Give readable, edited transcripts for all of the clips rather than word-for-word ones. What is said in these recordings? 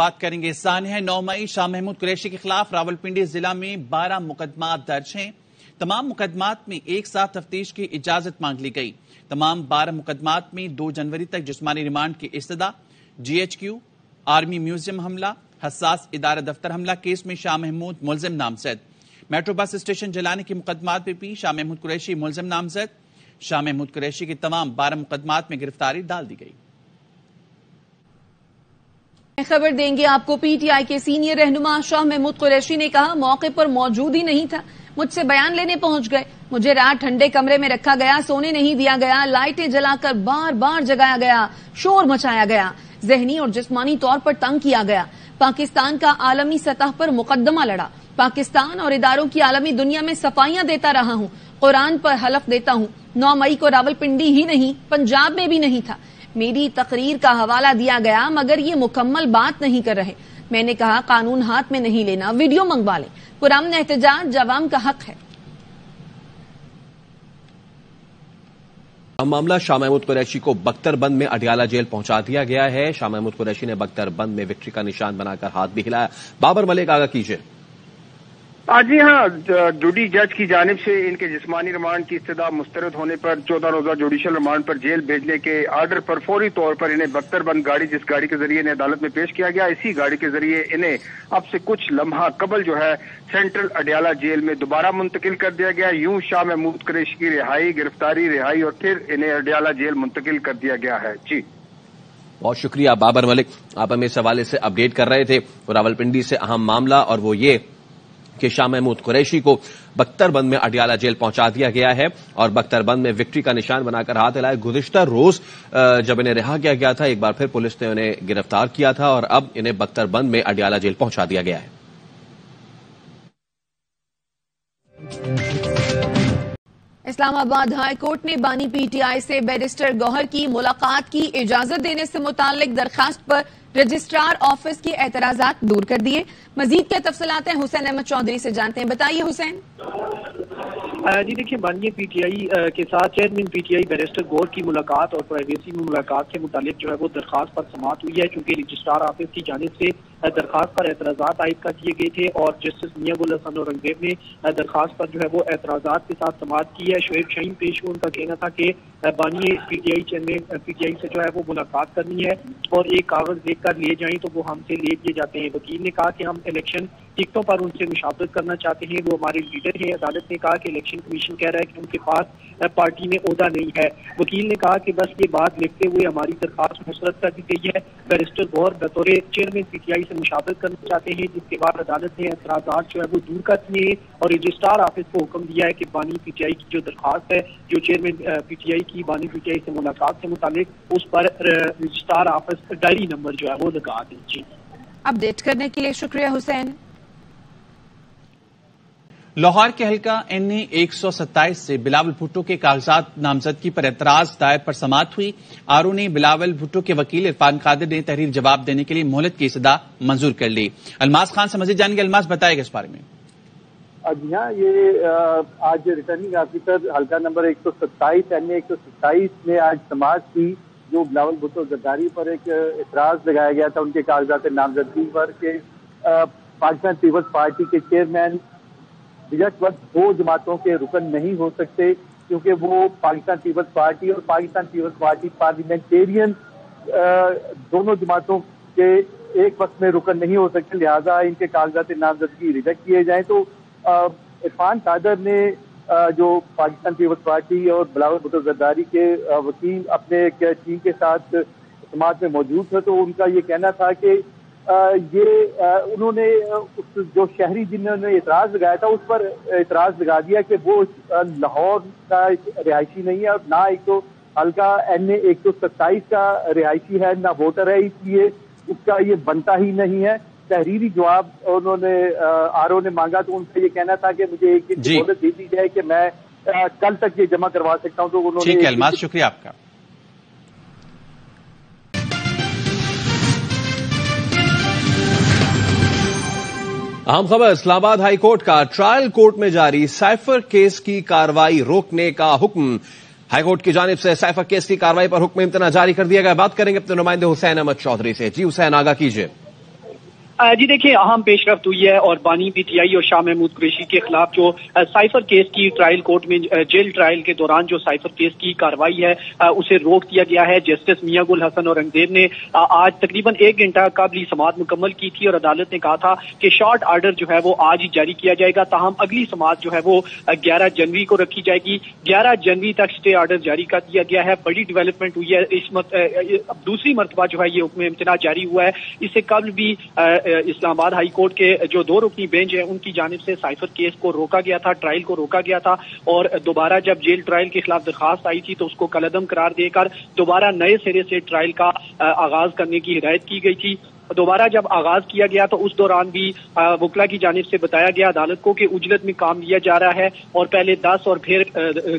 بات کریں گے سانحہ 9 مئی شاہ محمود قریشی کے خلاف راولپنڈی ضلع میں 12 مقدمات درج ہیں. تمام مقدمات میں ایک ساتھ تفتیش کی اجازت مانگ لی گئی. تمام 12 مقدمات میں 2 جنوری تک جسمانی ریمانڈ کی استدعا. GHQ آرمی میوزیم حملہ, حساس ادارہ دفتر حملہ کیس میں شاہ محمود ملزم نامزد. میٹرو بس اسٹیشن جلانے کے مقدمات میں بھی شاہ محمود قریشی ملزم نامزد. شاہ محمود قریشی کی تمام 12 مقدمات میں گرفتاری ڈال دی گئی. خبر دیں گے آپ کو. PTI کے سینئر رہنما شاہ محمود قریشی نے کہا موقع پر موجود ہی نہیں تھا, مجھ سے بیان لینے پہنچ گئے. مجھے رات ٹھنڈے کمرے میں رکھا گیا, سونے نہیں دیا گیا, لائٹیں جلا کر بار بار جگایا گیا, شور مچایا گیا, ذہنی اور جسمانی طور پر تنگ کیا گیا. پاکستان کا عالمی سطح پر مقدمہ لڑا. پاکستان اور اداروں کی عالمی دنیا میں صفائیاں دیتا رہا ہوں. قرآن پر حلف دیتا ہوں 9 مئی کو راولپنڈی ہی نہیں پنجاب میں بھی نہیں تھا. میری تقریر کا حوالہ دیا گیا مگر یہ مکمل بات نہیں کر رہے. میں نے کہا قانون ہاتھ میں نہیں لینا, ویڈیو منگوا لیں. پرامن احتجاج عوام کا حق ہے. معاملہ شاہ محمود قریشی کو بختر بند میں اڈیالہ جیل پہنچا دیا گیا ہے. شاہ محمود قریشی نے بختر بند میں وکٹری کا نشان بنا کر ہاتھ بھی ہلایا. بابر ملک آگاہ کیجیے. جی ہاں, ڈیوٹی جج کی جانب سے ان کے جسمانی ریمانڈ کی استدعا مسترد ہونے پر 14 روزہ جوڈیشل ریمانڈ پر جیل بھیجنے کے آرڈر پر فوری طور پر انہیں بختر بند گاڑی, جس گاڑی کے ذریعے انہیں عدالت میں پیش کیا گیا, اسی گاڑی کے ذریعے انہیں اب سے کچھ لمحہ قبل جو ہے سینٹرل اڈیالہ جیل میں دوبارہ منتقل کر دیا گیا. یوں شاہ محمود قریشی کی رہائی, گرفتاری, رہائی اور پھر انہیں اڈیالہ جیل منتقل کر دیا گیا ہے. جی بہت شکریہ بابر ملک, آپ ہمیں اس حوالے سے اپڈیٹ کر رہے تھے. راولپنڈی سے اہم معاملہ, اور وہ یہ کہ شاہ محمود قریشی کو بختر بند میں اڈیالہ جیل پہنچا دیا گیا ہے اور بختر بند میں وکٹری کا نشان بنا کر ہاتھ ہلائے. گزشتہ روز جب انہیں رہا کیا گیا تھا, ایک بار پھر پولیس نے انہیں گرفتار کیا تھا اور اب انہیں بختر بند میں اڈیالہ جیل پہنچا دیا گیا ہے. اسلام آباد ہائی کورٹ نے بانی PTI سے بیرسٹر گوہر کی ملاقات کی اجازت دینے سے متعلق درخواست پر رجسٹرار آفس کے اعتراضات دور کر دیے. مزید کیا تفصیلات ہیں حسین احمد چودھری سے جانتے ہیں. بتائیے حسین. جی دیکھیے, بانی PTI کے ساتھ چیئرمین PTI بیرسٹر گوہر کی ملاقات اور پرائیویسی میں ملاقات کے متعلق جو ہے وہ درخواست پر سماعت ہوئی ہے, چونکہ رجسٹرار آفس کی جانب سے درخواست پر اعتراضات عائد کر دیے گئے تھے اور جسٹس میاں گل حسن اورنگزیب نے درخواست پر جو ہے وہ اعتراضات کے ساتھ سماعت کی ہے. شعیب شاہین پیش ہوئے, ان کا کہنا تھا کہ بانی PTI چیئرمین PTI سے جو ہے وہ ملاقات کرنی ہے اور ایک کاغذ دیکھ کر لیے جائیں تو وہ ہم سے لے لیے جاتے ہیں. وکیل نے کہا کہ ہم الیکشن ٹکٹوں پر ان سے مشاورت کرنا چاہتے ہیں, وہ ہمارے لیڈر ہیں. عدالت نے کہا کہ الیکشن کمیشن کہہ رہا ہے کہ ان کے پاس پارٹی میں عہدہ نہیں ہے. وکیل نے کہا کہ بس یہ بات لکھتے ہوئے ہماری درخواست مسترد کر دی گئی ہے. بیرسٹر گوہر بطور چیئرمین PTI سے مشاورت کرنا چاہتے ہیں, جس کے بعد عدالت نے اعتراضات جو ہے وہ دور کر دیے اور رجسٹرار آفس کو حکم دیا ہے کہ بانی PTI کی جو درخواست ہے, جو چیئرمین PTI کی بانی PTI سے ملاقات سے متعلق, اس پر رجسٹرار آفس ڈائری نمبر جو ہے وہ لگا دیں. جی اپڈیٹ کرنے کے لیے شکریہ حسین. لاہور کے حلقہ NA 127 سے بلاول بھٹو کے کاغذات نامزدگی پر اعتراض دائر پر سماعت ہوئی. RO نے بلاول بھٹو کے وکیل عرفان قادر نے تحریر جواب دینے کے لیے مہلت کی استدعا منظور کر لی. الماس خان سے مزید جانیں گے. الماس, بتائے گا اس بارے میں. جی ہاں, یہ آج ریٹرننگ آفیسر حلقہ نمبر 127 NA 127 نے آج سماعت کی, جو بلاول بھٹو زرداری پر ایک اعتراض لگایا گیا تھا ان کے کاغذات نامزدگی پر کہ پاکستان پیپلز پارٹی کے چیئرمین یک وقت 2 جماعتوں کے رکن نہیں ہو سکتے, کیونکہ وہ پاکستان پیپلز پارٹی اور پاکستان پیپلز پارٹی پارلیمنٹیرین دونوں جماعتوں کے ایک وقت میں رکن نہیں ہو سکتے, لہذا ان کے کاغذات نامزدگی ریجیکٹ کیے جائیں. تو عرفان قادر نے جو پاکستان پیپلز پارٹی اور بلاول بھٹو زرداری کے وکیل اپنے ٹیم کے ساتھ سماعت میں موجود تھے, تو ان کا یہ کہنا تھا کہ یہ انہوں نے جو شہری جنہوں نے اعتراض لگایا تھا اس پر اعتراض لگا دیا کہ وہ لاہور کا رہائشی نہیں ہے اور نہ ایک تو حلقہ NA 127 کا رہائشی ہے, نہ ووٹر ہے, اس لیے اس کا یہ بنتا ہی نہیں ہے. تحریری جواب انہوں نے RO نے مانگا, تو ان سے یہ کہنا تھا کہ مجھے ایک مہلت دے دی جائے کہ میں کل تک یہ جمع کروا سکتا ہوں. تو انہوں نے. ٹھیک ہے الماس, شکریہ آپ کا. اہم خبر, اسلام آباد ہائی کورٹ کا ٹرائل کورٹ میں جاری سائفر کیس کی کارروائی روکنے کا حکم. ہائی کورٹ کی جانب سے سائفر کیس کی کارروائی پر حکم امتناع جاری کر دیا گیا. بات کریں گے اپنے نمائندے حسین احمد چودھری سے. جی حسین, آگاہ کیجیے. جی دیکھیں اہم پیش رفت ہوئی ہے اور بانی پی ٹی آئی اور شاہ محمود قریشی کے خلاف جو سائفر کیس کی ٹرائل کورٹ میں جیل ٹرائل کے دوران جو سائفر کیس کی کارروائی ہے اسے روک دیا گیا ہے۔ جسٹس میاں گل حسن اورنگزیب نے آج تقریباً 1 گھنٹہ قبل سماعت مکمل کی تھی اور عدالت نے کہا تھا کہ شارٹ آرڈر جو ہے وہ آج ہی جاری کیا جائے گا، تاہم اگلی سماعت جو ہے وہ 11 جنوری کو رکھی جائے گی۔ 11 جنوری تک اسٹے آرڈر جاری کر دیا گیا ہے۔ بڑی ڈیولپمنٹ ہوئی ہے، دوسری مرتبہ جو ہے یہ حکم امتناع جاری ہوا ہے۔ اس سے قبل بھی اسلام آباد ہائی کورٹ کے جو 2 رکنی بینچ ہے ان کی جانب سے سائفر کیس کو روکا گیا تھا، ٹرائل کو روکا گیا تھا اور دوبارہ جب جیل ٹرائل کے خلاف درخواست آئی تھی تو اس کو کالعدم قرار دے کر دوبارہ نئے سرے سے ٹرائل کا آغاز کرنے کی ہدایت کی گئی تھی۔ دوبارہ جب آغاز کیا گیا تو اس دوران بھی وکلا کی جانب سے بتایا گیا عدالت کو کہ اجلت میں کام لیا جا رہا ہے اور پہلے 10 اور پھر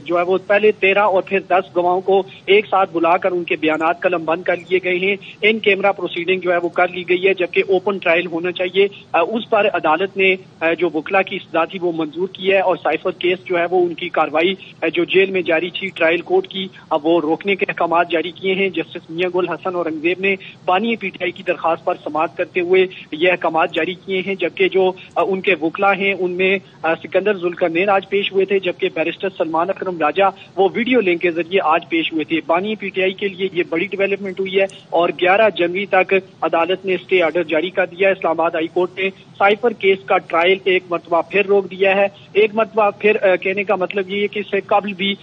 جو ہے وہ پہلے 13 اور پھر 10 گواہوں کو ایک ساتھ بلا کر ان کے بیانات قلم بند کر لیے گئے ہیں۔ ان کیمرہ پروسیڈنگ جو ہے وہ کر لی گئی ہے، جبکہ اوپن ٹرائل ہونا چاہیے۔ اس پر عدالت نے جو وکلا کی استدا تھی وہ منظور کی ہے اور سائفر کیس جو ہے وہ ان کی کارروائی جو جیل میں جاری تھی ٹرائل کورٹ کی وہ روکنے کے احکامات جاری کیے ہیں۔ جسٹس میاں گل حسن اورنگزیب نے بانی پی ٹی آئی کی درخواست پر سماعت کرتے ہوئے یہ احکامات جاری کیے ہیں، جبکہ جو ان کے وکلا ہیں ان میں سکندر ذوالقرنین آج پیش ہوئے تھے، جبکہ بیرسٹر سلمان اکرم راجہ وہ ویڈیو لنک کے ذریعے آج پیش ہوئے تھے۔ بانی پی ٹی آئی کے لیے یہ بڑی ڈیولپمنٹ ہوئی ہے اور 11 جنوری تک عدالت نے اسٹے آرڈر جاری کر دیا ہے۔ اسلام آباد ہائی کورٹ نے سائفر کیس کا ٹرائل ایک مرتبہ پھر روک دیا ہے۔ ایک مرتبہ پھر کہنے کا مطلب یہ ہے کہ اس سے قبل بھی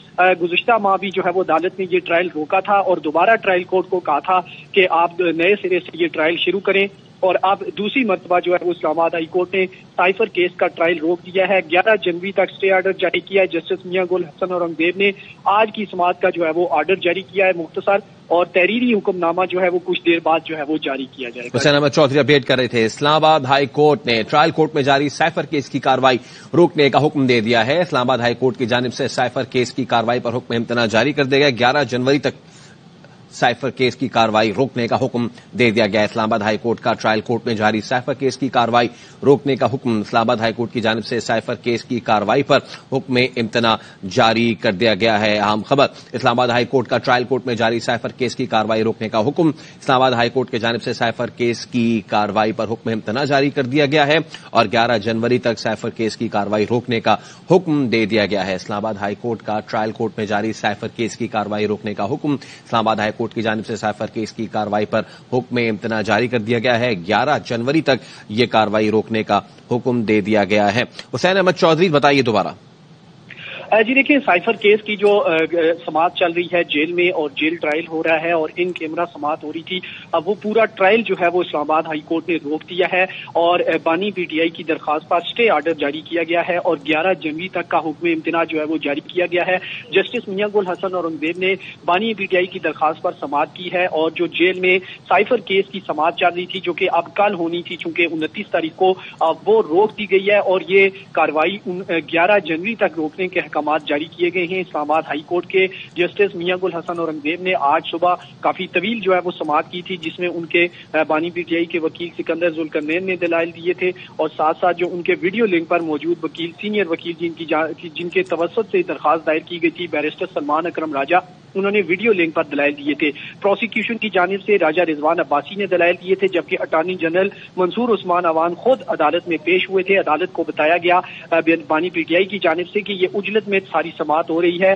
گزشتہ ماہ بھی جو ہے وہ عدالت نے یہ ٹرائل روکا تھا اور دوبارہ ٹرائل کورٹ کو کہا تھا کہ آپ نئے سرے سے یہ ٹرائل شروع کریں، اور اب دوسری مرتبہ جو ہے وہ اسلام آباد ہائی کورٹ نے سائفر کیس کا ٹرائل روک دیا ہے۔ 11 جنوری تک اسٹے آرڈر جاری کیا ہے۔ جسٹس میاں گل حسن اورنگزیب نے آج کی سماعت کا جو ہے وہ آرڈر جاری کیا ہے مختصر، اور تحریری حکم نامہ جو ہے وہ کچھ دیر بعد جو ہے وہ جاری کیا جائے گا۔ حسین احمد چودھری اپڈیٹ کر رہے تھے۔ اسلام آباد ہائی کورٹ نے ٹرائل کورٹ میں جاری سائفر کیس کی کارروائی روکنے کا حکم دے دیا ہے۔ اسلام آباد ہائی کورٹ کی جانب سے سائفر کیس کی کارروائی پر حکم امتناع جاری کر دیا گیا۔ 11 جنوری تک سائفر کیس کی کارروائی روکنے کا حکم دے دیا گیا۔ اسلام آباد ہائی کورٹ کا ٹرائل کورٹ میں جاری سائفر کیس کی کارروائی روکنے کا حکم، اسلام آباد ہائی کورٹ کی جانب سے سائفر کیس کی کارروائی پر حکم امتناع جاری کر دیا گیا ہے۔ اہم خبر، اسلام آباد ہائی کورٹ کا ٹرائل کورٹ میں جاری سائفر کیس کی کارروائی روکنے کا حکم، اسلام آباد ہائی کورٹ کی جانب سے سائفر کیس کی کارروائی پر حکم امتناع جاری کر دیا گیا ہے اور 11 جنوری تک سائفر کیس کی کارروائی روکنے کا حکم دے دیا گیا ہے۔ اسلام آباد ہائی کورٹ کا ٹرائل کورٹ میں جاری سائفر کیس کی کارروائی روکنے کا حکم، اسلام آباد ہائی کورٹ کی جانب سے سائفر کیس کی کارروائی پر حکم امتناع جاری کر دیا گیا ہے۔ 11 جنوری تک یہ کارروائی روکنے کا حکم دے دیا گیا ہے۔ حسین احمد چودھری بتائیے دوبارہ۔ جی دیکھیں سائفر کیس کی جو سماعت چل رہی ہے جیل میں اور جیل ٹرائل ہو رہا ہے اور ان کیمرہ سماعت ہو رہی تھی، اب وہ پورا ٹرائل جو ہے وہ اسلام آباد ہائی کورٹ نے روک دیا ہے اور بانی پی ٹی آئی کی درخواست پر اسٹے آرڈر جاری کیا گیا ہے اور 11 جنوری تک کا حکم امتناع جو ہے وہ جاری کیا گیا ہے۔ جسٹس میاں گل حسن اورنگزیب نے بانی پی ٹی آئی کی درخواست پر سماعت کی ہے اور جو جیل میں سائفر کیس کی سماعت چل رہی تھی جو کہ اب کل ہونی تھی چونکہ 29 تاریخ کو، وہ روک دی گئی ہے اور یہ کارروائی 11 جنوری تک روکنے کے احکامات جاری کیے گئے ہیں۔ اسلام آباد ہائی کورٹ کے جسٹس میاں گل حسن اورنگزیب نے آج صبح کافی طویل جو ہے وہ سماعت کی تھی، جس میں ان کے بانی پی ٹی آئی کے وکیل سکندر ذوالقرنین نے دلائل دیے تھے اور ساتھ ساتھ جو ان کے ویڈیو لنک پر موجود وکیل سینئر وکیل جن کے توسط سے درخواست دائر کی گئی تھی بیرسٹر سلمان اکرم راجہ، انہوں نے ویڈیو لنک پر دلائل دیے تھے۔ پروسیکیوشن کی جانب سے راجہ رضوان عباسی نے دلائل دیے تھے، جبکہ اٹارنی جنرل منصور عثمان عوان خود عدالت میں پیش ہوئے تھے۔ عدالت کو بتایا گیا بانی پی ٹی آئی کی جانب سے کہ یہ اجلت میں ساری سماعت ہو رہی ہے،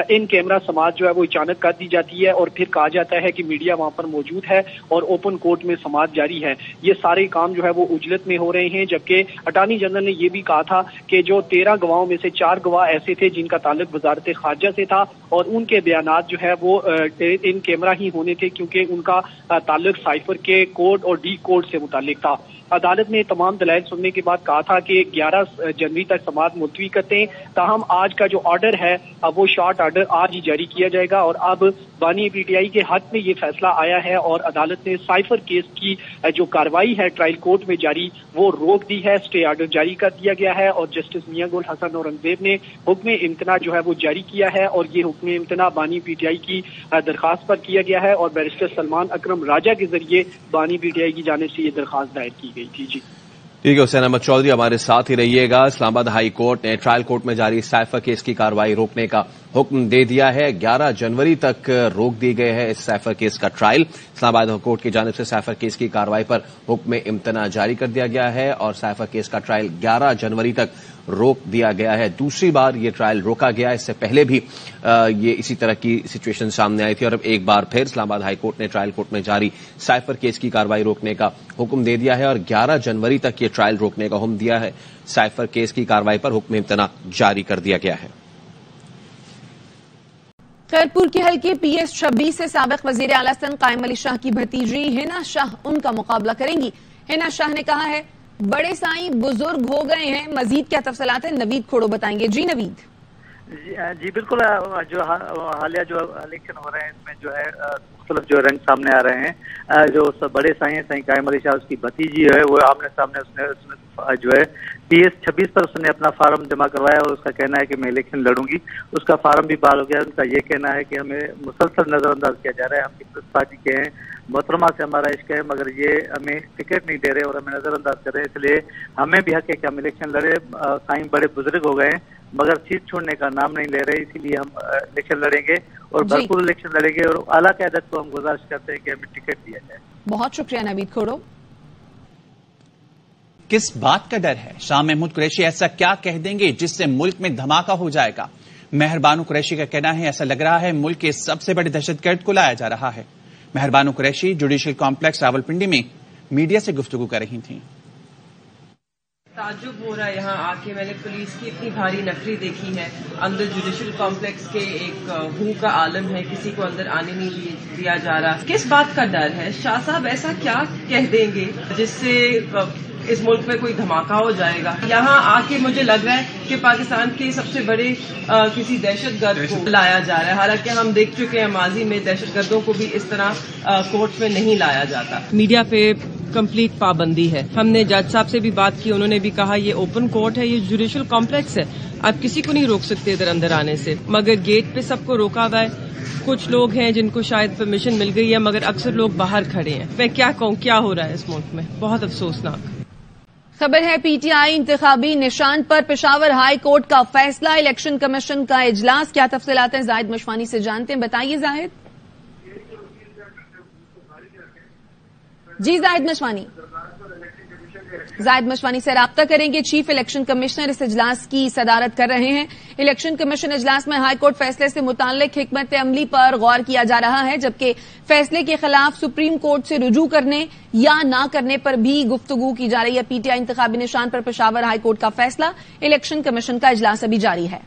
ان کیمرہ سماعت جو ہے وہ اچانک کر دی جاتی ہے اور پھر کہا جاتا ہے کہ میڈیا وہاں پر موجود ہے اور اوپن کورٹ میں سماعت جاری ہے۔ یہ سارے کام جو ہے وہ اجلت میں ہو رہے ہیں، جبکہ اٹارنی جنرل نے یہ بھی کہا تھا کہ جو 13 گواہوں میں سے 4 گواہ ایسے تھے جن کا تعلق وزارت خارجہ سے تھا اور ان کے بیانات جو ہے وہ ان کیمرہ ہی ہونے تھے کیونکہ ان کا تعلق سائفر کے کوڈ اور ڈی کوڈ سے متعلق تھا۔ عدالت نے تمام دلائل سننے کے بعد کہا تھا کہ 11 جنوری تک سماعت ملتوی کرتے ہیں، تاہم آج کا جو آرڈر ہے اب وہ شارٹ آرڈر آج ہی جاری کیا جائے گا اور اب بانی پی ٹی آئی کے حق میں یہ فیصلہ آیا ہے اور عدالت نے سائفر کیس کی جو کارروائی ہے ٹرائل کورٹ میں جاری وہ روک دی ہے، اسٹے آرڈر جاری کر دیا گیا ہے اور جسٹس میاں گل حسن اورنگزیب نے حکم امتناع جو ہے وہ جاری کیا ہے اور یہ حکم امتناع بانی پی ٹی آئی کی درخواست پر کیا گیا ہے اور بیرسٹر سلمان اکرم راجہ کے ذریعے بانی پی ٹی آئی کی جانب سے یہ درخواست دائر کی گئی تھی۔ جی ٹھیک ہے حسین احمد چودھری ہمارے ساتھ ہی رہیے گا. اسلام آباد ہائی کورٹ نے ٹرائل کورٹ میں جاری سائفر کیس کی کارروائی روکنے کا حکم دے دیا ہے. 11 جنوری تک روک دی گئے ہے اس سائفر کیس کا ٹرائل. اسلام آباد ہائی کورٹ کی جانب سے سائفر کیس کی کارروائی پر حکم امتناع جاری کر دیا گیا ہے اور سائفر کیس کا ٹرائل 11 جنوری تک روک دیا گیا ہے. دوسری بار یہ ٹرائل روکا گیا. اس سے پہلے بھی یہ اسی طرح کی سچویشن سامنے آئی تھی اور اب ایک بار پھر اسلام آباد ہائی کورٹ نے ٹرائل کورٹ میں جاری سائفر کیس کی کارروائی روکنے کا حکم دے دیا ہے اور 11 جنوری تک یہ ٹرائل روکنے کا حکم دیا ہے. سائفر کیس کی کارروائی پر حکم امتناع جاری کر دیا گیا ہے. خیرپور کے حلقے پی ایس 26 سے سابق وزیر اعلی سندھ قائم علی شاہ کی بھتیجی ہنا شاہ ان کا مقابلہ کریں گی. ہنا شاہ نے کہا ہے بڑے سائیں بزرگ ہو گئے ہیں. مزید کیا تفصیلات ہیں نوید کھوڑو بتائیں گے. جی نوید. جی بالکل. جو حالیہ جو الیکشن ہو رہے ہیں اس میں جو ہے مختلف جو رنگ سامنے آ رہے ہیں. جو بڑے سائیں سائیں قائم علی شاہ اس کی بھتیجی ہے وہ آمنے سامنے اس نے جو ہے پی ایس 26 پر اس نے اپنا فارم جمع کروایا اور اس کا کہنا ہے کہ میں الیکشن لڑوں گی. اس کا فارم بھی بحال ہو گیا. ان کا یہ کہنا ہے کہ ہمیں مسلسل نظر انداز کیا جا رہا ہے. ہم پیپلز پارٹی کے ہیں, محترمہ سے ہمارا عشق ہے, مگر یہ ہمیں ٹکٹ نہیں دے رہے اور ہمیں نظر انداز کر رہے ہیں. اس لیے ہمیں بھی حق ہے کہ ہم الیکشن لڑے. سائیں بڑے بزرگ ہو گئے ہیں مگر سیٹ چھوڑنے کا نام نہیں لے رہے, اسی لیے ہم الیکشن لڑیں گے اور بھرپور الیکشن لڑیں گے. اور اعلیٰ قیادت کو ہم گزارش کرتے ہیں کہ ہمیں ٹکٹ دیا جائے. بہت شکریہ نوید کھوڑو. کس بات کا ڈر ہے؟ شاہ محمود قریشی ایسا کیا کہہ دیں گے جس سے ملک میں دھماکہ ہو جائے گا؟ مہربانو قریشی کا کہنا ہے ایسا لگ رہا ہے ملک کے سب سے بڑے دہشت گرد کو لایا جا رہا ہے. مہربانو قریشی جوڈیشل کمپلیکس راولپنڈی میں میڈیا سے گفتگو کر رہی تھیں. تعجب ہو رہا ہے یہاں آ کے. میں نے پولیس کی اتنی بھاری نفری دیکھی ہے. اندر جوڈیشل کمپلیکس کے ایک ہو کا عالم ہے, کسی کو اندر آنے نہیں دیا جا رہا. کس بات کا ڈر ہے؟ شاہ صاحب ایسا کیا کہہ دیں گے جس سے اس ملک میں کوئی دھماکہ ہو جائے گا؟ یہاں آ کے مجھے لگ رہا ہے کہ پاکستان کے سب سے بڑے کسی دہشت گرد کو لایا جا رہا ہے. حالانکہ ہم دیکھ چکے ہیں ماضی میں دہشت گردوں کو بھی اس طرح کورٹ میں نہیں لایا جاتا. میڈیا پہ کمپلیٹ پابندی ہے. ہم نے جج صاحب سے بھی بات کی, انہوں نے بھی کہا یہ اوپن کورٹ ہے, یہ جوڈیشل کمپلیکس ہے, آپ کسی کو نہیں روک سکتے ادھر اندر آنے سے. مگر گیٹ پہ سب کو روکا ہوا ہے. کچھ لوگ ہیں جن کو شاید پرمیشن مل گئی ہے مگر اکثر لوگ باہر کھڑے ہیں. میں کیا کہوں کیا ہو رہا ہے اس ملک میں, بہت افسوسناک. خبر ہے پی ٹی آئی انتخابی نشان پر پشاور ہائی کورٹ کا فیصلہ. الیکشن کمیشن کا اجلاس. کیا تفصیلات ہیں زاہد مشوانی سے جانتے ہیں. بتائیے زاہد. جی زاہد مشوانی سے رابطہ کریں گے. چیف الیکشن کمشنر اس اجلاس کی صدارت کر رہے ہیں. الیکشن کمیشن اجلاس میں ہائی کورٹ فیصلے سے متعلق حکمت عملی پر غور کیا جا رہا ہے, جبکہ فیصلے کے خلاف سپریم کورٹ سے رجوع کرنے یا نہ کرنے پر بھی گفتگو کی جا رہی ہے. پی ٹی آئی انتخابی نشان پر پشاور ہائی کورٹ کا فیصلہ. الیکشن کمیشن کا اجلاس ابھی جاری ہے.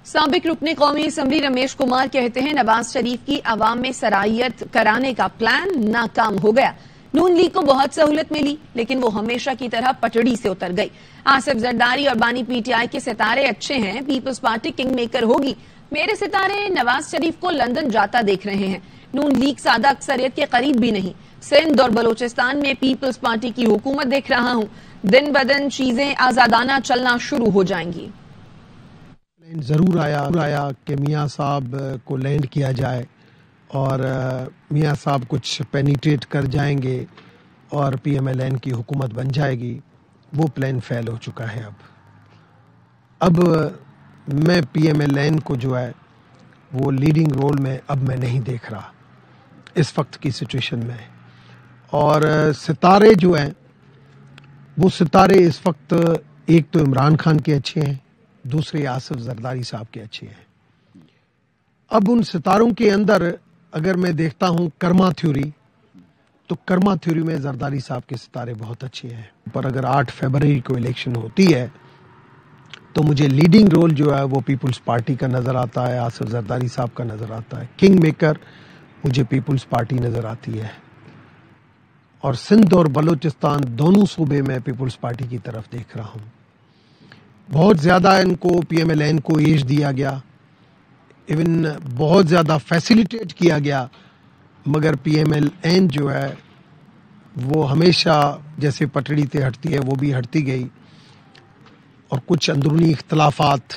سابق رکن قومی اسمبلی رمیش کمار کہتے ہیں نواز شریف کی عوام میں سرائیت کرانے کا پلان ناکام ہو گیا. نون لیگ کو بہت سہولت ملی لیکن وہ ہمیشہ کی طرح پٹڑی سے اتر گئی. آصف زرداری اور بانی پی ٹی آئی کے ستارے اچھے ہیں, پیپلز پارٹی کنگ میکر ہوگی. میرے ستارے نواز شریف کو لندن جاتا دیکھ رہے ہیں. نون لیگ سادہ اکثریت کے قریب بھی نہیں. سندھ اور بلوچستان میں پیپلز پارٹی کی حکومت دیکھ رہا ہوں. دن بدن چیزیں آزادانہ چلنا شروع ہو جائیں گی. ضرور آیا کہ میاں صاحب کو لینڈ کیا جائے اور میاں صاحب کچھ پینیٹریٹ کر جائیں گے اور پی ایم ایل این کی حکومت بن جائے گی. وہ پلان فیل ہو چکا ہے. اب میں پی ایم ایل این کو جو ہے وہ لیڈنگ رول میں اب میں نہیں دیکھ رہا اس وقت کی سچویشن میں. اور ستارے جو ہیں وہ ستارے اس وقت ایک تو عمران خان کے اچھے ہیں, دوسرے آصف زرداری صاحب کے اچھے ہیں. اب ان ستاروں کے اندر اگر میں دیکھتا ہوں کرما تھیوری, تو کرما تھیوری میں زرداری صاحب کے ستارے بہت اچھے ہیں. پر اگر 8 فروری کو الیکشن ہوتی ہے تو مجھے لیڈنگ رول جو ہے وہ پیپلز پارٹی کا نظر آتا ہے, آصف زرداری صاحب کا نظر آتا ہے. کنگ میکر مجھے پیپلز پارٹی نظر آتی ہے. اور سندھ اور بلوچستان دونوں صوبے میں پیپلز پارٹی کی طرف دیکھ رہا ہوں. بہت زیادہ ان کو پی ایم ایل این کو ایج دیا گیا, ایون بہت زیادہ فیسیلیٹیٹ کیا گیا, مگر پی ایم ایل این جو ہے وہ ہمیشہ جیسے پٹڑی تے ہٹتی ہے وہ بھی ہٹتی گئی. اور کچھ اندرونی اختلافات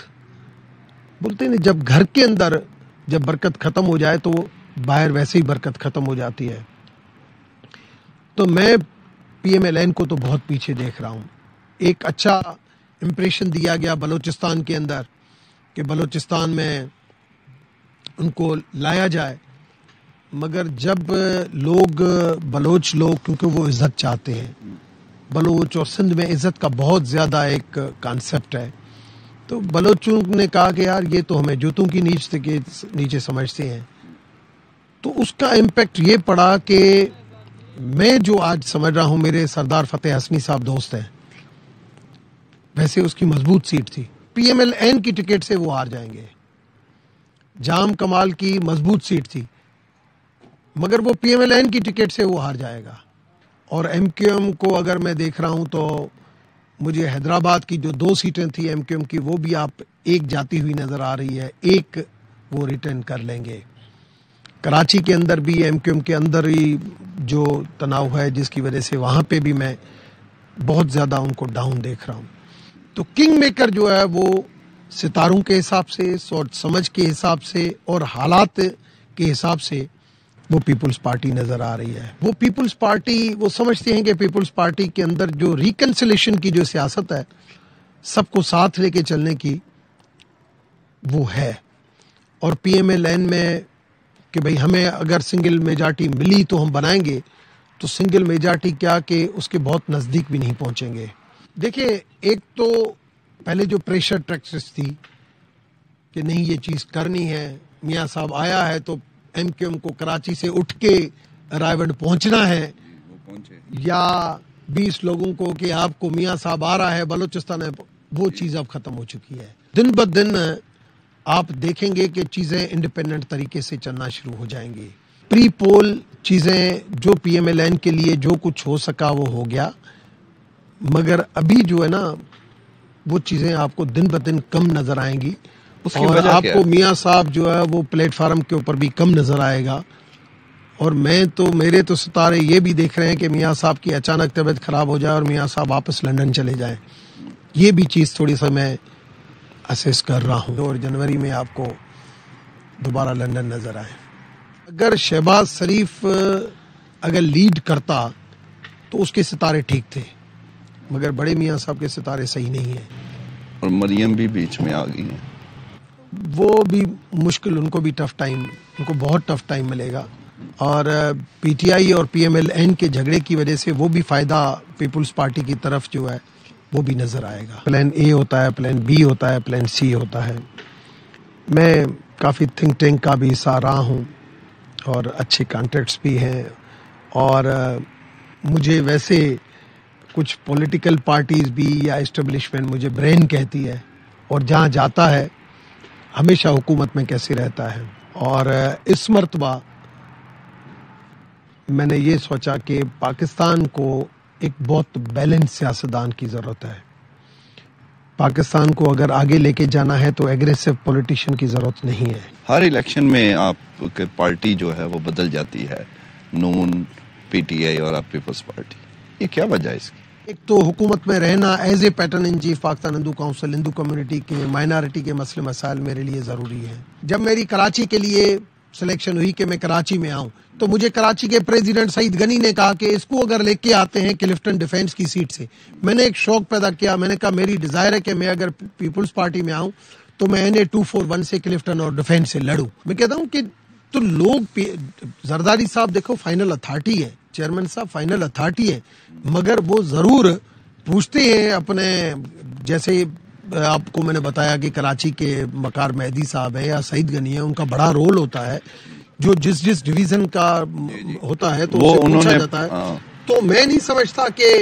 بولتے ہیں جب گھر کے اندر جب برکت ختم ہو جائے تو باہر ویسے ہی برکت ختم ہو جاتی ہے. تو میں PMLN کو تو بہت پیچھے دیکھ رہا ہوں. ایک اچھا امپریشن دیا گیا بلوچستان کے اندر کہ بلوچستان میں ان کو لایا جائے, مگر جب بلوچ لوگ کیونکہ وہ عزت چاہتے ہیں, بلوچ اور سندھ میں عزت کا بہت زیادہ ایک کانسیپٹ ہے, تو بلوچوں نے کہا کہ یار یہ تو ہمیں جوتوں کی نیچے سمجھتے ہیں. تو اس کا امپیکٹ یہ پڑا کہ میں جو آج سمجھ رہا ہوں, میرے سردار فتح حسنی صاحب دوست ہیں, ویسے اس کی مضبوط سیٹ تھی, PMLN کی ٹکٹ سے وہ ہار جائیں گے. جام کمال کی مضبوط سیٹ تھی, مگر وہ PMLN کی ٹکٹ سے وہ ہار جائے گا. اور MQM کو اگر میں دیکھ رہا ہوں تو مجھے حیدرآباد کی جو 2 سیٹیں تھیں MQM کی, وہ بھی آپ ایک جاتی ہوئی نظر آ رہی ہے, ایک وہ ریٹرن کر لیں گے. کراچی کے اندر بھی MQM کے اندر ہی جو تناؤ ہے, جس کی وجہ سے وہاں پہ بھی میں بہت زیادہ ان کو ڈاؤن دیکھ رہا ہوں. تو کنگ میکر جو ہے وہ ستاروں کے حساب سے, سوچ سمجھ کے حساب سے اور حالات کے حساب سے وہ پیپلز پارٹی نظر آ رہی ہے. وہ پیپلز پارٹی, وہ سمجھتے ہیں کہ پیپلز پارٹی کے اندر جو ریکنسلیشن کی جو سیاست ہے, سب کو ساتھ لے کے چلنے کی, وہ ہے. اور PMLN میں کہ بھئی ہمیں اگر سنگل میجارٹی ملی تو ہم بنائیں گے, تو سنگل میجارٹی کیا کہ اس کے بہت نزدیک بھی نہیں پہنچیں گے. دیکھیں, ایک تو پہلے جو پریشر ٹیکٹکس تھی کہ نہیں یہ چیز کرنی ہے, میاں صاحب آیا ہے تو MQM کو کراچی سے اٹھ کے رائیونڈ پہنچنا ہے, یا 20 لوگوں کو کہ آپ کو میاں صاحب آ رہا ہے بلوچستان ہے, وہ چیز اب ختم ہو چکی ہے. دن بدن آپ دیکھیں گے کہ چیزیں انڈیپینڈنٹ طریقے سے چلنا شروع ہو جائیں گی. پری پول چیزیں جو PMLN کے لیے جو کچھ ہو سکا وہ ہو گیا, مگر ابھی جو ہے نا وہ چیزیں آپ کو دن بدن کم نظر آئیں گی. اور آپ کو میاں صاحب جو ہے وہ پلیٹ فارم کے اوپر بھی کم نظر آئے گا. اور میرے تو ستارے یہ بھی دیکھ رہے ہیں کہ میاں صاحب کی اچانک طبیعت خراب ہو جائے اور میاں صاحب واپس لندن چلے جائیں. یہ بھی چیز تھوڑی سا میں اسیس کر رہا ہوں, اور جنوری میں آپ کو دوبارہ لندن نظر آئے. اگر شہباز شریف اگر لیڈ کرتا تو اس کے ستارے ٹھیک تھے, مگر بڑے میاں صاحب کے ستارے صحیح نہیں ہیں. اور مریم بھی بیچ میں آ گئی ہیں, وہ بھی مشکل, ان کو بھی ٹف ٹائم, ان کو بہت ٹف ٹائم ملے گا. اور PTI اور PMLN کے جھگڑے کی وجہ سے وہ بھی فائدہ پیپلز پارٹی کی طرف جو ہے وہ بھی نظر آئے گا. پلان A ہوتا ہے, پلان B ہوتا ہے, پلان C ہوتا ہے. میں کافی تھنک ٹینک کا بھی حصہ رہا ہوں اور اچھے کانٹیکٹس بھی ہیں, اور مجھے ویسے کچھ پولیٹیکل پارٹیز بھی یا اسٹیبلشمنٹ مجھے برین کہتی ہے, اور جہاں جاتا ہے ہمیشہ حکومت میں کیسے رہتا ہے. اور اس مرتبہ میں نے یہ سوچا کہ پاکستان کو ایک بہت بیلنس سیاستدان کی ضرورت ہے. پاکستان کو اگر آگے لے کے جانا ہے تو ایگریسو پولیٹیشین کی ضرورت نہیں ہے. ہر الیکشن میں آپ کی پارٹی جو ہے وہ بدل جاتی ہے, نون, PTI اور آپ پیپلز پارٹی, یہ کیا وجہ ہے اس کی؟ ایک تو حکومت میں رہنا as a pattern in chief Pakistan Hindu council, Hindu community کے مائنارٹی کے مسئلے مسائل میرے لیے ضروری ہیں. جب میری کراچی کے لیے سلیکشن ہوئی کہ میں کراچی میں آؤں, تو مجھے کراچی کے پریزیڈنٹ سعید غنی نے کہا کہ اس کو اگر لے کے آتے ہیں کلفٹن ڈیفینس کی سیٹ سے, میں نے ایک شوق پیدا کیا. میں نے کہا میری ڈیزائر ہے کہ میں اگر پیپلز پارٹی میں آؤں تو میں NA 241 سے کلفٹن اور ڈیفینس سے لڑوں. میں کہتا ہوں کہ تو لوگ, زرداری صاحب دیکھو فائنل اتھارٹی ہے, چیئرمین صاحب فائنل اتھارٹی ہے, مگر وہ ضرور پوچھتے ہیں اپنے, جیسے آپ کو میں نے بتایا کہ کراچی کے مکار مہدی صاحب ہے یا سعید غنی ہے, ان کا بڑا رول ہوتا ہے جو جس ڈویژن کا ہوتا ہے تو اسے پوچھا جاتا ہے. تو میں نہیں سمجھتا کہ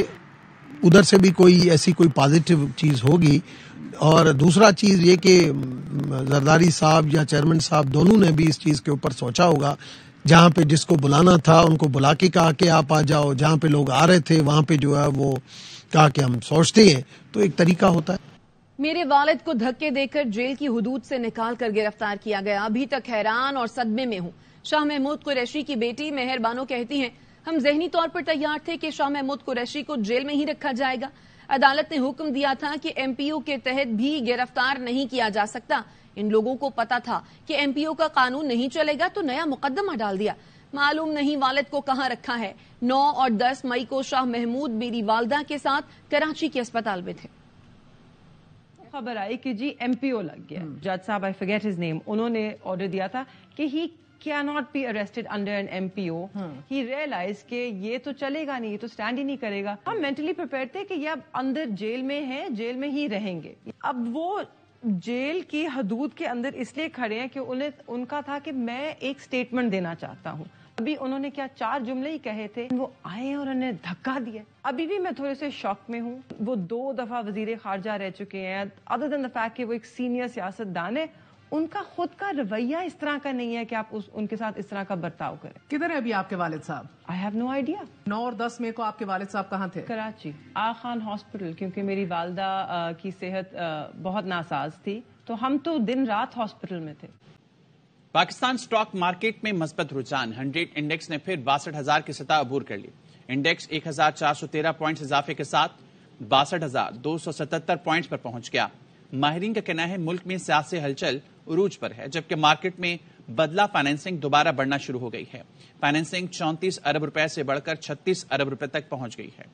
ادھر سے بھی کوئی ایسی کوئی پازیٹیو چیز ہوگی. اور دوسرا چیز یہ کہ زرداری صاحب یا چیئرمین صاحب دونوں نے بھی اس چیز کے اوپر سوچا ہوگا, جہاں پہ جس کو بلانا تھا ان کو بلا کے کہا کہ آپ آ جاؤ, جہاں پہ لوگ آ رہے تھے وہاں پہ جو ہے وہ کہا کہ ہم سوچتے ہیں, تو ایک طریقہ ہوتا ہے. میرے والد کو دھکے دے کر جیل کی حدود سے نکال کر گرفتار کیا گیا, ابھی تک حیران اور صدمے میں ہوں. شاہ محمود قریشی کی بیٹی مہر بانو کہتی ہیں, ہم ذہنی طور پر تیار تھے کہ شاہ محمود قریشی کو جیل میں ہی رکھا جائے گا. عدالت نے حکم دیا تھا کہ MPO کے تحت بھی گرفتار نہیں کیا جا سکتا. ان لوگوں کو پتا تھا کہ MPO کا قانون نہیں چلے گا تو نیا مقدمہ ڈال دیا. معلوم نہیں والد کو کہاں رکھا ہے۔ 9 اور 10 مئی کو شاہ محمود میری والدہ کے ساتھ کراچی کے اسپتال میں تھے۔ خبر آئی کہ جی ایم پی او لگ گیا، جج صاحب آئی فرگیٹ ہز نیم، انہوں نے آرڈر دیا تھا کہ ہی cannot be arrested under an MPO. He realized کہ یہ تو چلے گا نہیں، یہ تو سٹینڈ ہی نہیں کرے گا۔ ہم مینٹلی پریپیئر تھے کہ یہ اب اندر جیل میں ہیں، جیل میں ہی رہیں گے۔ اب وہ جیل کی حدود کے اندر اس لیے کھڑے ہیں کہ ان کا تھا کہ میں ایک سٹیٹمنٹ دینا چاہتا ہوں۔ ابھی انہوں نے کیا 4 جملے ہی کہے تھے، وہ آئے اور انہیں دھکا دیا۔ ابھی بھی میں تھوڑے سے شاک میں ہوں۔ وہ 2 دفعہ وزیر خارجہ رہ چکے ہیں، ادر دین دا فیکٹ کہ وہ ایک سینئر سیاست دان ہے، ان کا خود کا رویہ اس طرح کا نہیں ہے کہ آپ ان کے ساتھ اس طرح کا برتاؤ کریں۔ کدھر ہے ابھی آپ کے والد صاحب؟ I have no idea. 9 اور 10 مئی کو آپ کے والد صاحب کہاں تھے؟ کراچی آغا خان ہاسپٹل، کیونکہ میری والدہ کی صحت بہت ناساز تھی، تو ہم تو دن رات ہاسپٹل میں تھے۔ پاکستان سٹاک مارکیٹ میں مثبت رجحان، 100 انڈیکس نے پھر 62,000 کی سطح عبور کر لی۔ انڈیکس 1,413 پوائنٹس اضافے کے ساتھ 62,277 پوائنٹس پر پہنچ گیا۔ ماہرین کا کہنا ہے ملک میں سیاسی ہلچل عروج پر ہے، جبکہ مارکیٹ میں بدلہ فائنینسنگ دوبارہ بڑھنا شروع ہو گئی ہے۔ فائنینسنگ 34 ارب روپے سے بڑھ کر 36 ارب روپے تک پہنچ گئی ہے۔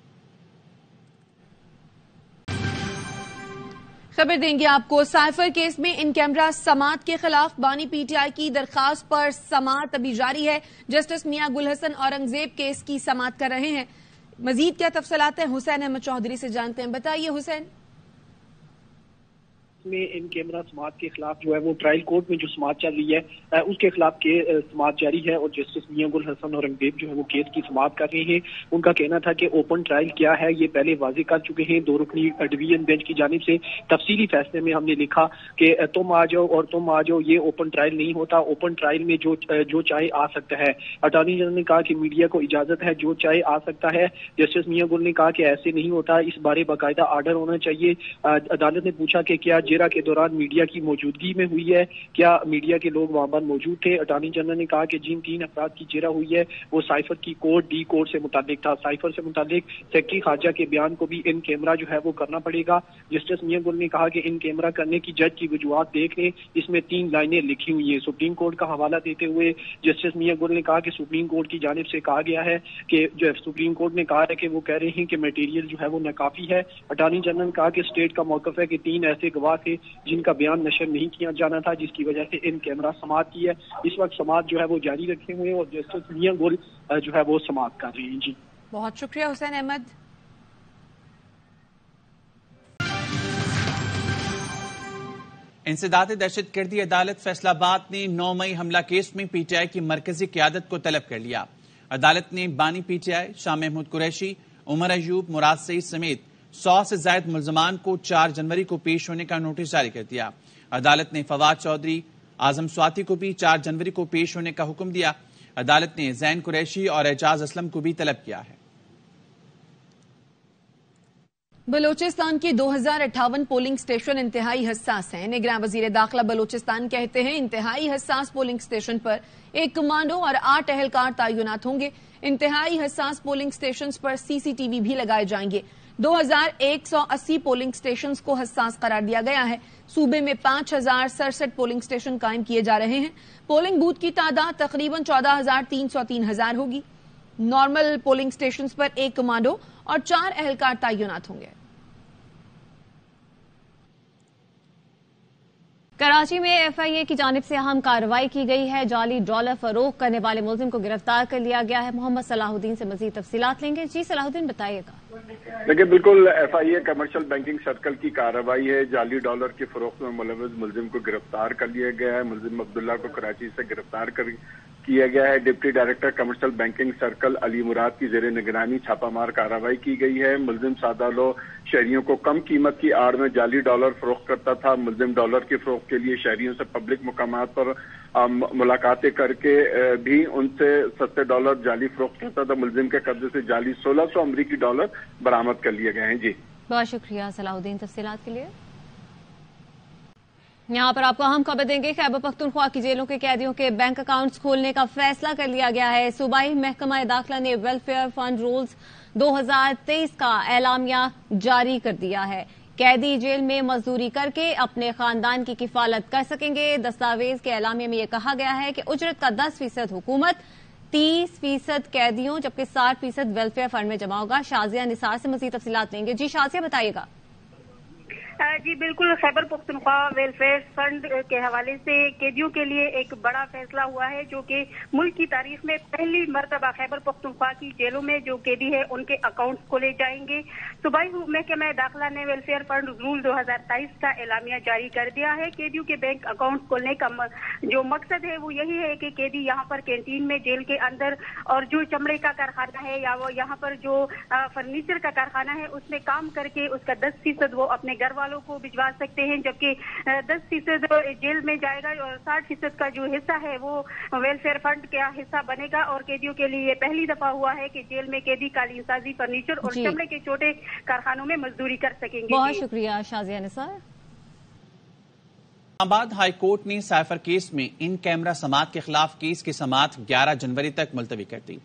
خبر دیں گے آپ کو، سائفر کیس میں ان کیمرہ سماعت کے خلاف بانی پی ٹی آئی کی درخواست پر سماعت ابھی جاری ہے۔ جسٹس میاں گل حسن اورنگزیب کیس کی سماعت کر رہے ہیں۔ مزید کیا تفصیلات ہیں حسین احمد چودھری سے جانتے ہیں، بتائیے حسین۔ میں ان کیمرہ سماعت کے خلاف جو ہے وہ ٹرائل کورٹ میں جو سماعت چل رہی ہے اس کے خلاف سماعت جاری ہے، اور جسٹس میاں گل حسن اورنگزیب جو ہے وہ کیس کی سماعت کر رہے ہیں۔ ان کا کہنا تھا کہ اوپن ٹرائل کیا ہے یہ پہلے واضح کر چکے ہیں 2 رکنی ڈویژن بینچ کی جانب سے۔ تفصیلی فیصلے میں ہم نے لکھا کہ تم آ جاؤ اور تم آ جاؤ، یہ اوپن ٹرائل نہیں ہوتا۔ اوپن ٹرائل میں جو چاہے آ سکتا ہے۔ اٹارنی جنرل نے کہا کہ میڈیا کو اجازت ہے، جو چاہے آ سکتا ہے۔ جسٹس میاں گل نے کہا کہ ایسے نہیں ہوتا، اس بارے باقاعدہ آرڈر ہونا چاہیے۔ عدالت نے پوچھا کہ کیا جیرا کے دوران میڈیا کی موجودگی میں ہوئی ہے، کیا میڈیا کے لوگ وہاں پر موجود تھے؟ اٹارنی جنرل نے کہا کہ جن 3 افراد کی جیرا ہوئی ہے وہ سائفر کی کوڈ ڈی کوڈ سے متعلق تھا۔ سائفر سے متعلق سیکرٹری خارجہ کے بیان کو بھی ان کیمرہ جو ہے وہ کرنا پڑے گا۔ جسٹس میاں گل نے کہا کہ ان کیمرہ کرنے کی جج کی وجوہات دیکھ لیں، اس میں 3 لائنیں لکھی ہوئی ہیں۔ سپریم کورٹ کا حوالہ دیتے ہوئے جسٹس میاں گل نے کہا کہ سپریم کورٹ کی جانب سے کہا گیا ہے کہ جو سپریم کورٹ نے کہا ہے کہ وہ کہہ رہے ہیں کہ میٹیریل جو ہے وہ ناکافی ہے۔ اٹارنی جنرل نے کہا کہ اسٹیٹ کا موقف ہے کہ 3 ایسے گواہ تھے جن کا بیان نشر نہیں کیا جانا تھا، جس کی وجہ سے ان کیمرہ سماعت کی ہے۔ اس وقت سماعت جو ہے وہ جاری رکھے ہوئے ہیں اور جسٹس میاں گل جو ہے وہ سماعت کر رہے ہیں۔ جی بہت شکریہ حسین احمد۔ انسداد دہشت گردی عدالت فیصلہ آباد نے 9 مئی حملہ کیس میں پی ٹی آئی کی مرکزی قیادت کو طلب کر لیا۔ عدالت نے بانی P T I Shah Mahmood Qureshi, Omar Ayub, مراد سعید سمیت 100 سے زائد ملزمان کو 4 جنوری کو پیش ہونے کا نوٹس جاری کر دیا۔ عدالت نے فواد چودھری، اعظم سواتی کو بھی 4 جنوری کو پیش ہونے کا حکم دیا۔ عدالت نے زین قریشی اور اعجاز اسلم کو بھی طلب کیا ہے۔ بلوچستان کے 2058 پولنگ اسٹیشن انتہائی حساس ہیں۔ نگراں وزیر داخلہ بلوچستان کہتے ہیں انتہائی حساس پولنگ اسٹیشن پر 1 کمانڈو اور 8 اہلکار تعینات ہوں گے۔ انتہائی حساس پولنگ اسٹیشنز پر CCTV بھی لگائے جائیں گے۔ 2180 پولنگ اسٹیشنز کو حساس قرار دیا گیا ہے۔ صوبے میں 5067 پولنگ اسٹیشن قائم کیے جا رہے ہیں۔ پولنگ بوتھ کی تعداد تقریباً 14,300 ہوگی۔ نارمل پولنگ اسٹیشنز پر 1 کمانڈو اور 4 اہلکار تعینات ہوں گے۔ کراچی میں FIA کی جانب سے اہم کارروائی کی گئی ہے۔ جعلی ڈالر فروخت کرنے والے ملزم کو گرفتار کر لیا گیا ہے۔ محمد صلاح الدین سے مزید تفصیلات لیں گے۔ جی صلاح الدین بتائیے گا۔ دیکھیں بالکل FIA کمرشل بینکنگ سرکل کی کارروائی ہے۔ جعلی ڈالر کی فروخت میں ملوث ملزم کو گرفتار کر لیا گیا ہے۔ ملزم عبداللہ کو کراچی سے گرفتار کیا گیا ہے۔ Deputy director commercial banking circle Ali Murad کی زیر نگرانی چھاپہ مار کارروائی کی گئی ہے۔ ملزم سادہ لو شہریوں کو کم قیمت کی آڑ میں جعلی ڈالر فروخت کرتا تھا۔ ملزم ڈالر کی فروخت کے لیے شہریوں سے پبلک مقامات پر ملاقاتیں کر کے بھی ان سے سستے ڈالر جعلی فروخت کرتا تھا۔ ملزم کے قبضے سے جعلی 1600 امریکی ڈالر برآمد کر لیے گئے ہیں۔ جی بہت شکریہ صلاح الدین تفصیلات کے لیے۔ یہاں پر آپ کو اہم خبر دیں گے، خیبر پختونخوا کی جیلوں کے قیدیوں کے بینک اکاؤنٹس کھولنے کا فیصلہ کر لیا گیا ہے۔ صوبائی محکمہ داخلہ نے ویلفیئر فنڈ رولز 2023 کا اعلامیہ جاری کر دیا ہے۔ قیدی جیل میں مزدوری کر کے اپنے خاندان کی کفالت کر سکیں گے۔ دستاویز کے اعلامیہ میں یہ کہا گیا ہے کہ اجرت کا 10% حکومت، 30% قیدیوں جبکہ 60% ویلفیئر فنڈ میں جمع ہوگا. شازیہ نثار سے مزید تفصیلات لیں گے. جی شازیہ بتائیے گا. جی بالکل، خیبر پختونخوا ویلفیئر فنڈ کے حوالے سے قیدیوں کے لیے ایک بڑا فیصلہ ہوا ہے، جو کہ ملک کی تاریخ میں پہلی مرتبہ خیبر پختونخوا کی جیلوں میں جو قیدی ہے ان کے اکاؤنٹس کھولے جائیں گے. صوبائی محکمہ داخلہ نے ویلفیئر فنڈ رول 2023 کا اعلامیہ جاری کر دیا ہے. قیدیوں کے بینک اکاؤنٹ کھولنے کا جو مقصد ہے وہ یہی ہے کہ قیدی یہاں پر کینٹین میں جیل کے اندر اور جو چمڑے کا کارخانہ ہے یا وہ یہاں پر جو فرنیچر کا کارخانہ ہے اس میں کام کر کے اس کا 10% وہ اپنے گھر والوں کو بھجوا سکتے ہیں، جبکہ 10% جیل میں جائے گا اور 60% کا جو حصہ ہے وہ ویلفیئر فنڈ کا حصہ بنے گا. اور قیدیوں کے لیے پہلی دفعہ ہوا ہے کہ جیل میں قیدی قالین سازی، فرنیچر اور چمڑے کے چھوٹے کارخانوں میں مزدوری کر سکیں گے. بہت شکریہ شازیہ نثار. اسلام آباد ہائی کورٹ نے سائفر کیس میں ان کیمرہ سماعت کے خلاف کیس کی سماعت 11 جنوری تک ملتوی کر دی.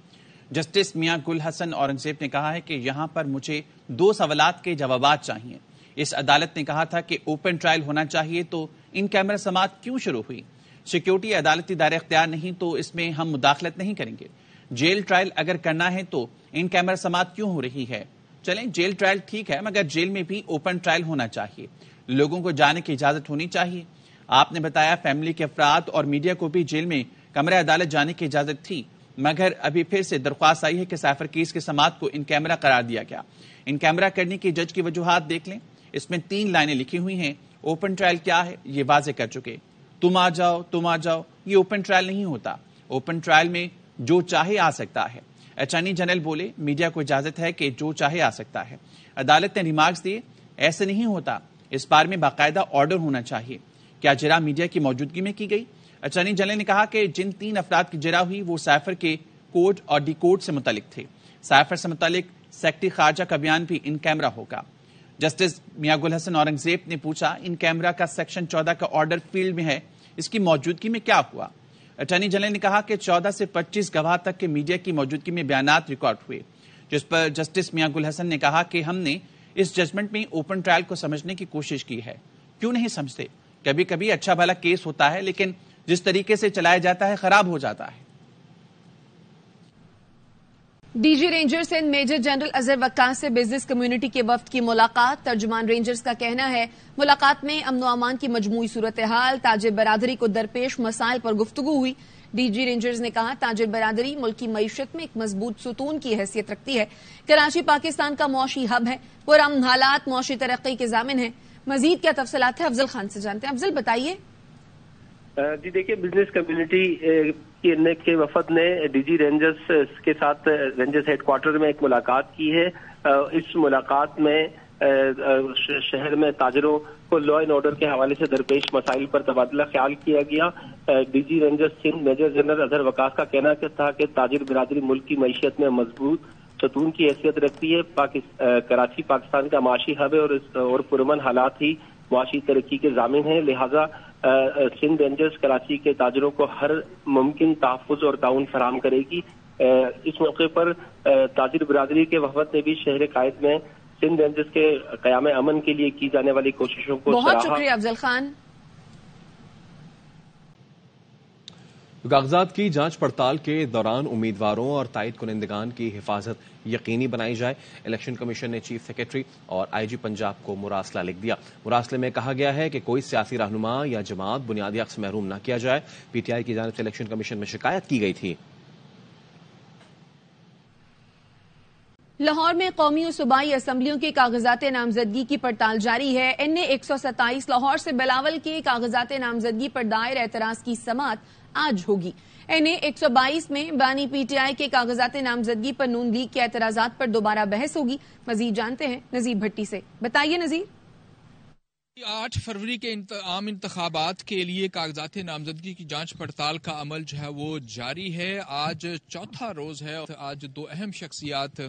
جسٹس میاں گل حسن اورنگزیب نے کہا ہے کہ یہاں پر مجھے 2 سوالات کے جوابات چاہیے. اس عدالت نے کہا تھا کہ اوپن ٹرائل ہونا چاہیے تو ان کیمرہ سماعت کیوں شروع ہوئی؟ سیکیورٹی عدالتی دائرہ اختیار نہیں تو اس میں ہم مداخلت نہیں کریں گے. جیل ٹرائل اگر کرنا ہے تو ان کیمرہ سماعت کیوں ہو رہی ہے؟ چلیں جیل ٹرائل ٹھیک ہے مگر جیل میں بھی اوپن ٹرائل ہونا چاہیے، لوگوں کو جانے کی اجازت ہونی چاہیے. آپ نے بتایا فیملی کے افراد اور میڈیا کو بھی جیل میں کمرہ عدالت جانے کی اجازت تھی، مگر ابھی پھر سے درخواست آئی ہے کہ سائفر کیس کی سماعت کو ان کیمرہ قرار دیا گیا. ان کیمرہ کرنے کی جج کی وجوہات دیکھ لیں. اس میں 3 لائنیں لکھی ہوئی ہیں. اوپن ٹرائل کیا ہے یہ واضح کر چکے. تم آ جاؤ، یہ اوپن ٹرائل نہیں ہوتا. اوپن ٹرائل میں جو چاہے آ سکتا ہے. اٹارنی جنرل بولے میڈیا کو اجازت ہے کہ جو چاہے آ سکتا ہے. عدالت نے ریمارکس دیے ایسے نہیں ہوتا، اس بارے میں باقاعدہ آرڈر ہونا چاہیے. کیا جرح میڈیا کی موجودگی میں کی گئی؟ اٹارنی جنرل نے کہا کہ جن 3 افراد کی جرح ہوئی وہ سائفر کے کوڈ اور ڈی کوڈ سے متعلق تھے. سائفر سے متعلق سیکرٹری خارجہ کا بیان بھی ان کیمرہ ہوگا. جسٹس میاں گل حسن اورنگزیب نے پوچھا ان کیمرہ کا سیکشن 14 کا آرڈر فیلڈ میں ہے، اس کی موجودگی میں کیا ہوا؟ اٹارنی جنرل نے کہا کہ 14 سے 25 گواہ تک کے میڈیا کی موجودگی میں بیانات ریکارڈ ہوئے، جس پر جسٹس میاں گل حسن نے کہا کہ ہم نے اس ججمنٹ میں اوپن ٹرائل کو سمجھنے کی کوشش کی ہے. کیوں نہیں سمجھتے؟ کبھی کبھی اچھا بھلا کیس ہوتا ہے لیکن جس طریقے سے چلایا جاتا ہے خراب ہو جاتا ہے. D G Rangers and major general Azhar Waqas سے بزنس کمیونٹی کے وفد کی ملاقات. ترجمان رینجرز کا کہنا ہے ملاقات میں امن و امان کی مجموعی صورتحال، تاجر برادری کو درپیش مسائل پر گفتگو ہوئی. ڈی جی رینجرز نے کہا تاجر برادری ملک کی معیشت میں ایک مضبوط ستون کی حیثیت رکھتی ہے. کراچی پاکستان کا معاشی ہب ہے، پرامن حالات معاشی ترقی کے ضامن ہیں. مزید کیا تفصیلات ہیں افضل خان سے جانتے ہیں. افضل بتائیے. جی دیکھیے بزنس کمیونٹی کے وفد نے ڈی جی رینجرز کے ساتھ رینجرز ہیڈ کوارٹر میں ایک ملاقات کی ہے. اس ملاقات میں شہر میں تاجروں کو لا اینڈ آرڈر کے حوالے سے درپیش مسائل پر تبادلہ خیال کیا گیا. D G Rangers Sindh major general Azhar Waqas کا کہنا تھا کہ تاجر برادری ملک کی معیشت میں مضبوط ستون کی حیثیت رکھتی ہے. کراچی پاکستان کا معاشی ہب ہے اور پرامن حالات ہی معاشی ترقی کے ضامن ہیں. لہذا سندھ رینجرز کراچی کے تاجروں کو ہر ممکن تحفظ اور تعاون فراہم کرے گی. اس موقع پر تاجر برادری کے وفد نے بھی شہر قائد میں سندھ رینجرز کے قیام امن کے لیے کی جانے والی کوششوں کو بہت شکریہ افضل خان. کاغذات کی جانچ پڑتال کے دوران امیدواروں اور تائید کنندگان کی حفاظت یقینی بنائی جائے. الیکشن کمیشن نے چیف سیکرٹری اور آئی جی پنجاب کو مراسلہ لکھ دیا. مراسلے میں کہا گیا ہے کہ کوئی سیاسی رہنما یا جماعت بنیادی حق سے محروم نہ کیا جائے. پی ٹی آئی کی جانب سے الیکشن کمیشن میں شکایت کی گئی تھی. لاہور میں قومی و صوبائی اسمبلیوں کے کاغذات نامزدگی کی پڑتال جاری ہے. این اے 127 لاہور سے بلاول کے کاغذات نامزدگی پر دائر اعتراض کی سماعت آج ہوگی. این اے 122 میں بانی پی ٹی آئی کے کاغذات نامزدگی پر نون لیگ کے اعتراضات پر دوبارہ بحث ہوگی. مزید جانتے ہیں نذیر بھٹی سے. بتائیے نذیر. 8 فروری کے عام انتخابات کے لیے کاغذات نامزدگی کی جانچ پڑتال کا عمل جو ہے وہ جاری ہے. آج چوتھا روز ہے. آج 2 اہم شخصیات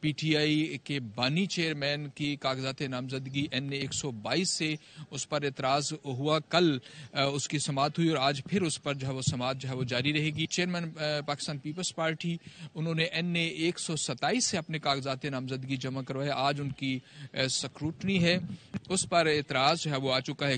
پی ٹی آئی کے بانی چیئرمین کی کاغذات نامزدگی این اے 122 سے اس پر اعتراض ہوا. کل اس کی سماعت ہوئی اور آج پھر اس پر جو ہے وہ سماعت جو ہے وہ جاری رہے گی. چیئرمین پاکستان پیپلز پارٹی انہوں نے این اے 127 سے اپنے کاغذات نامزدگی جمع کروائے. آج ان کی سکروٹنی ہے. اس پر اعتراض جو ہے وہ آ چکا ہے.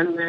NA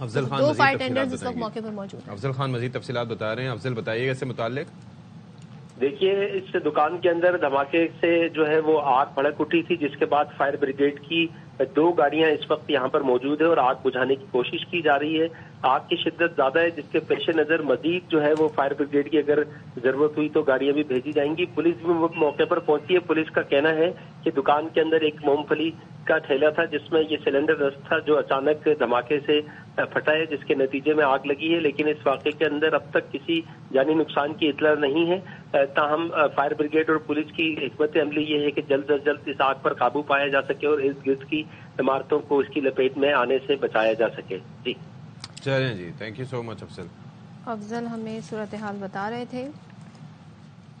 افضل خان 2 مزید فائر تفصیلات ٹینڈرز اس وقت بتائیں گے۔ موقع پر موجود ہیں۔ افضل خان مزید تفصیلات بتا رہے ہیں۔ افضل بتائیے گا اس سے متعلق۔ دیکھیے اس دکان کے اندر دھماکے سے جو ہے وہ آگ بھڑک اٹھی تھی، جس کے بعد فائر بریگیڈ کی 2 گاڑیاں اس وقت یہاں پر موجود ہے اور آگ بجھانے کی کوشش کی جا رہی ہے۔ آگ کی شدت زیادہ ہے، جس کے پیش نظر مزید جو ہے وہ فائر بریگیڈ کی اگر ضرورت ہوئی تو گاڑیاں بھی بھیجی جائیں گی۔ پولیس بھی موقع پر پہنچی ہے۔ پولیس کا کہنا ہے کہ دکان کے اندر ایک مونگ پھلی کا ٹھیلا تھا جس میں یہ سلنڈر رس تھا جو اچانک دھماکے سے پھٹا ہے، جس کے نتیجے میں آگ لگی ہے، لیکن اس واقعے کے اندر اب تک کسی جانی نقصان کی اطلاع نہیں ہے۔ تاہم فائر بریگیڈ اور پولیس کی حکمت عملی یہ ہے کہ جلد از جلد اس آگ پر قابو پایا جا سکے اور ارد گرد کی عمارتوں کو اس کی لپیٹ میں آنے سے بچایا جا سکے۔ جی چلیں جی، تھینک یو سو مچ افضل۔ افضل ہمیں صورتحال بتا رہے تھے۔